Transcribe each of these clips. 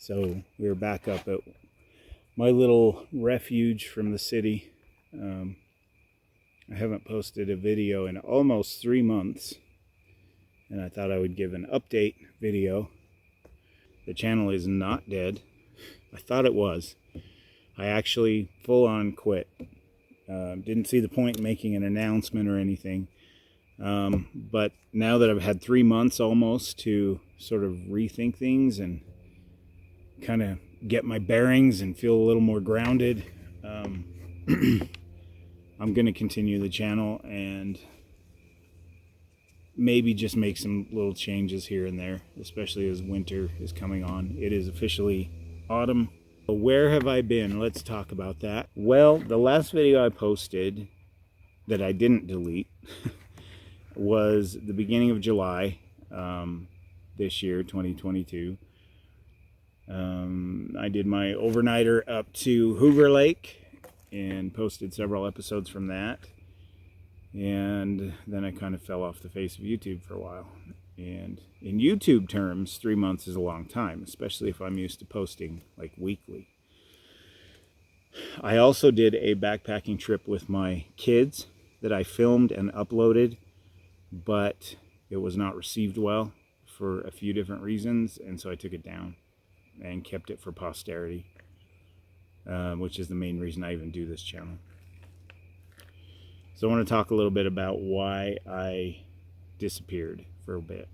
So we're back up at my little refuge from the city. I haven't posted a video in almost 3 months, and I thought I would give an update video. The channel is not dead. I thought it was. I actually full on quit. Didn't see the point in making an announcement or anything. But now that I've had 3 months almost to sort of rethink things and kind of get my bearings and feel a little more grounded, I'm going to continue the channel and maybe just make some little changes here and there, especially as winter is coming on. It is officially autumn. Where have I been? Let's talk about that. Well, the last video I posted that I didn't delete was the beginning of July this year, 2022. I did my overnighter up to Hoover Lake and posted several episodes from that. And then I kind of fell off the face of YouTube for a while. And in YouTube terms, 3 months is a long time, especially if I'm used to posting like weekly. I also did a backpacking trip with my kids that I filmed and uploaded, but it was not received well for a few different reasons, and so I took it down and kept it for posterity, which is the main reason I even do this channel. So I want to talk a little bit about why I disappeared for a bit.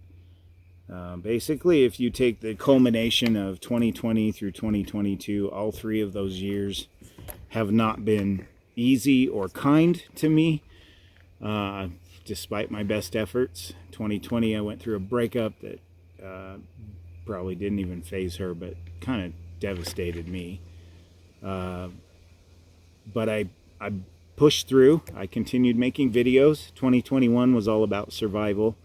Basically, if you take the culmination of 2020 through 2022, all 3 of those years have not been easy or kind to me, despite my best efforts. 2020, I went through a breakup that probably didn't even faze her, but kind of devastated me. But I pushed through. I continued making videos. 2021 was all about survival.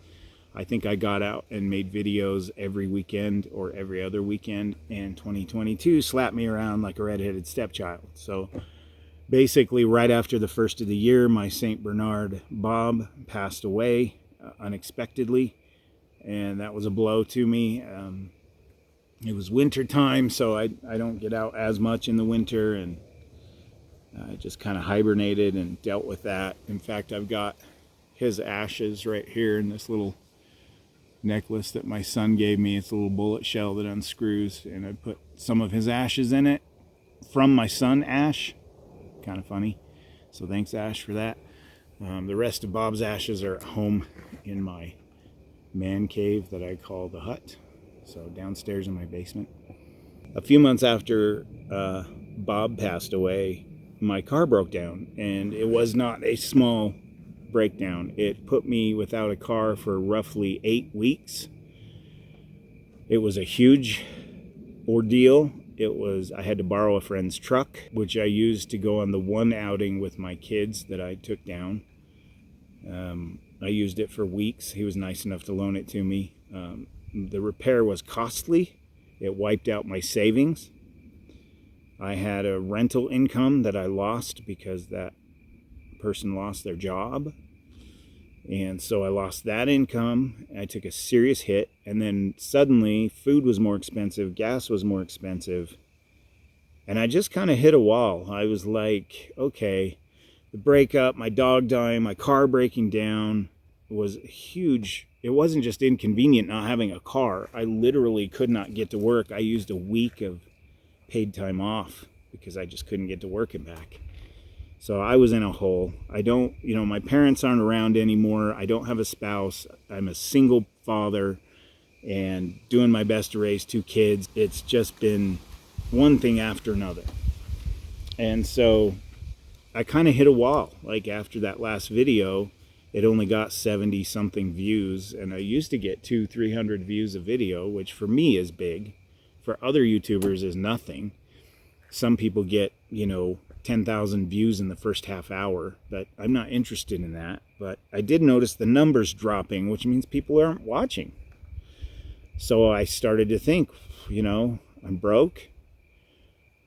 I think I got out and made videos every weekend or every other weekend, and 2022 slapped me around like a redheaded stepchild. So basically, right after the first of the year, my St. Bernard Bob passed away unexpectedly, and that was a blow to me. It was winter time, so I don't get out as much in the winter, and I just kind of hibernated and dealt with that. In fact, I've got his ashes right here in this little necklace that my son gave me. It's a little bullet shell that unscrews, and I put some of his ashes in it from my son, Ash. Kind of funny. So thanks, Ash, for that. The rest of Bob's ashes are at home in my man cave that I call the hut. So downstairs in my basement. A few months after Bob passed away, my car broke down, and it was not a small breakdown. It put me without a car for roughly 8 weeks. It was a huge ordeal. I had to borrow a friend's truck, which I used to go on the one outing with my kids that I took down. I used it for weeks. He was nice enough to loan it to me. The repair was costly. It wiped out my savings. I had a rental income that I lost because that person lost their job. And so I lost that income. I took a serious hit. And then suddenly food was more expensive. Gas was more expensive. And I just kind of hit a wall. I was like, okay, the breakup, my dog dying, my car breaking down was huge. It wasn't just inconvenient not having a car. I literally could not get to work. I used a week of paid time off because I just couldn't get to work and back. So I was in a hole. My parents aren't around anymore. I don't have a spouse. I'm a single father and doing my best to raise 2 kids. It's just been one thing after another. And so I kind of hit a wall. Like after that last video, it only got 70 something views, and I used to get 200-300 views a video, which for me is big. For other YouTubers is nothing. Some people get, 10,000 views in the first half hour, but I'm not interested in that. But I did notice the numbers dropping, which means people aren't watching. So I started to think, I'm broke.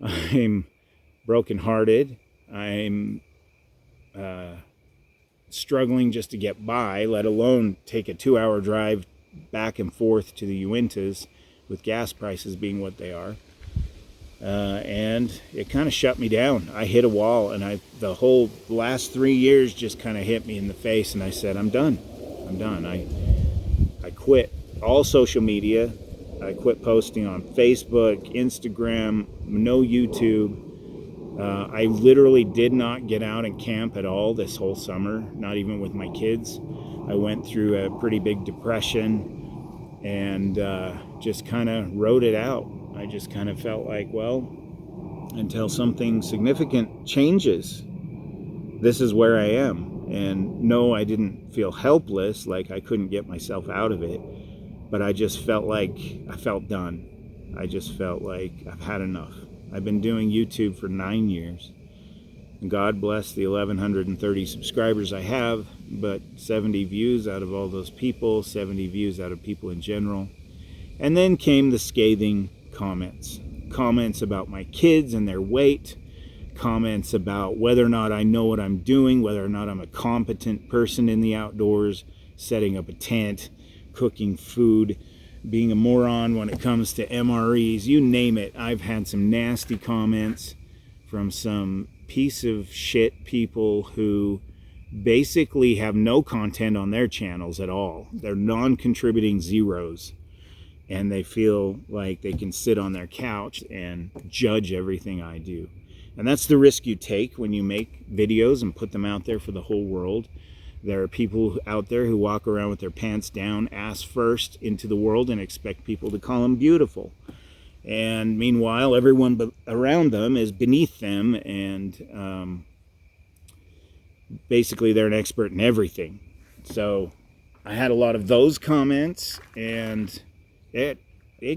I'm brokenhearted. I'm struggling just to get by, let alone take a 2-hour drive back and forth to the Uintas with gas prices being what they are. And it kind of shut me down. I hit a wall, and the whole last 3 years just kind of hit me in the face, and I said, I'm done. I quit all social media. I quit posting on Facebook, Instagram, no YouTube. I literally did not get out and camp at all this whole summer, not even with my kids. I went through a pretty big depression and just kind of wrote it out. I just kind of felt like, well, until something significant changes, this is where I am. And no, I didn't feel helpless, like I couldn't get myself out of it, but I just felt like I felt done. I just felt like I've had enough. I've been doing YouTube for 9 years. God bless the 1,130 subscribers I have, but 70 views out of all those people, 70 views out of people in general. And then came the scathing comments about my kids and their weight, comments about whether or not I know what I'm doing, whether or not I'm a competent person in the outdoors, setting up a tent, cooking food, being a moron when it comes to MREs, you name it. I've had some nasty comments from some piece of shit people who basically have no content on their channels at all. They're non-contributing zeros, and they feel like they can sit on their couch and judge everything I do. And that's the risk you take when you make videos and put them out there for the whole world. There are people out there who walk around with their pants down, ass first, into the world and expect people to call them beautiful. And meanwhile, everyone around them is beneath them, and basically they're an expert in everything. So I had a lot of those comments, and it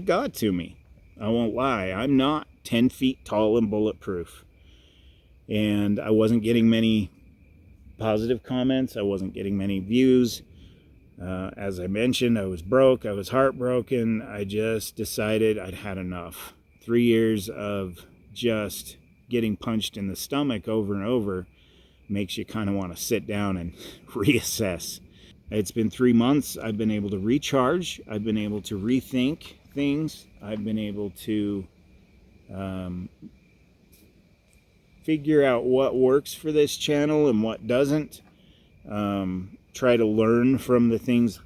got to me. I won't lie. I'm not 10 feet tall and bulletproof. And I wasn't getting many positive comments. I wasn't getting many views. As I mentioned, I was broke. I was heartbroken. I just decided I'd had enough. 3 years of just getting punched in the stomach over and over makes you kind of want to sit down and reassess. It's been 3 months. I've been able to recharge. I've been able to rethink things. I've been able to figure out what works for this channel and what doesn't. Try to learn from the things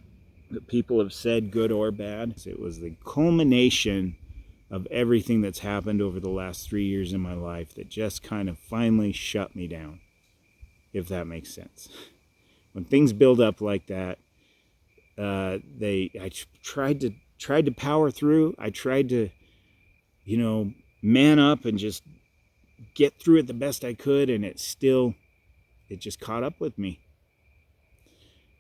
that people have said, good or bad. It was the culmination of everything that's happened over the last 3 years in my life that just kind of finally shut me down, if that makes sense. When things build up like that, I tried to power through. I tried to, man up and just get through it the best I could, and it just caught up with me.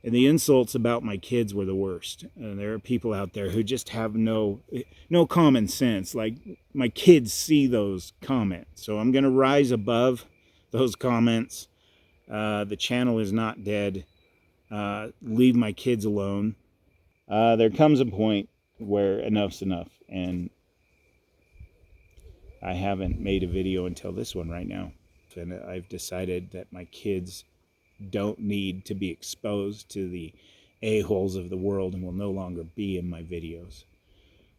And the insults about my kids were the worst. And there are people out there who just have no common sense. Like, my kids see those comments. So I'm going to rise above those comments. The channel is not dead. Leave my kids alone. There comes a point where enough's enough. And I haven't made a video until this one right now. And I've decided that my kids don't need to be exposed to the a-holes of the world and will no longer be in my videos.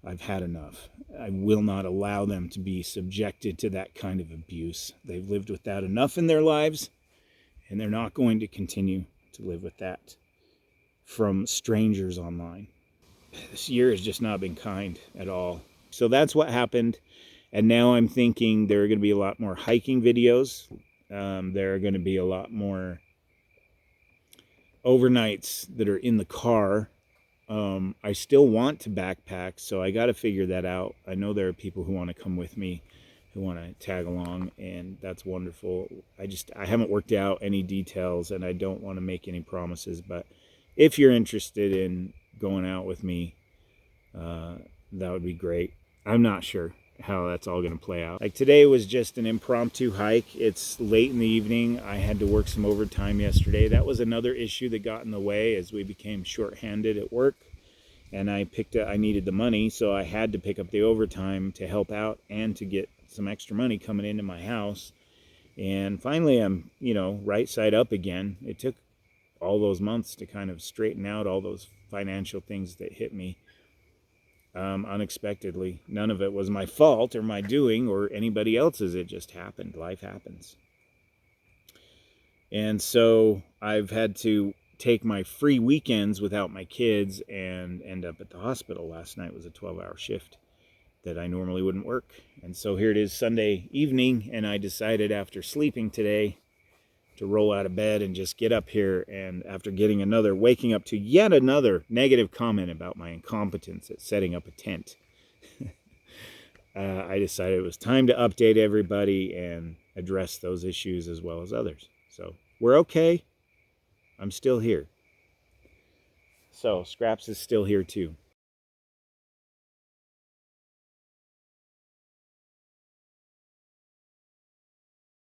I've had enough. I will not allow them to be subjected to that kind of abuse. They've lived with that enough in their lives, and they're not going to continue to live with that from strangers online. This year has just not been kind at all. So that's what happened. And now I'm thinking there are going to be a lot more hiking videos. There are going to be a lot more overnights that are in the car. I still want to backpack, so I got to figure that out. I know there are people who want to come with me, who want to tag along, and that's wonderful. I haven't worked out any details, and I don't want to make any promises, but if you're interested in going out with me, that would be great. I'm not sure how that's all going to play out. Like, today was just an impromptu hike. It's late in the evening. I had to work some overtime yesterday. That was another issue that got in the way as we became short-handed at work, and I needed the money, so I had to pick up the overtime to help out and to get some extra money coming into my house. And finally I'm right side up again. It took all those months to kind of straighten out all those financial things that hit me. unexpectedly. None of it was my fault or my doing or anybody else's. It just happened. Life happens. And so I've had to take my free weekends without my kids and end up at the hospital. Last night was a 12-hour shift that I normally wouldn't work. And so here it is Sunday evening, and I decided after sleeping today to roll out of bed and just get up here. And after waking up to yet another negative comment about my incompetence at setting up a tent, I decided it was time to update everybody and address those issues as well as others. So we're okay. I'm still here. So Scraps is still here too.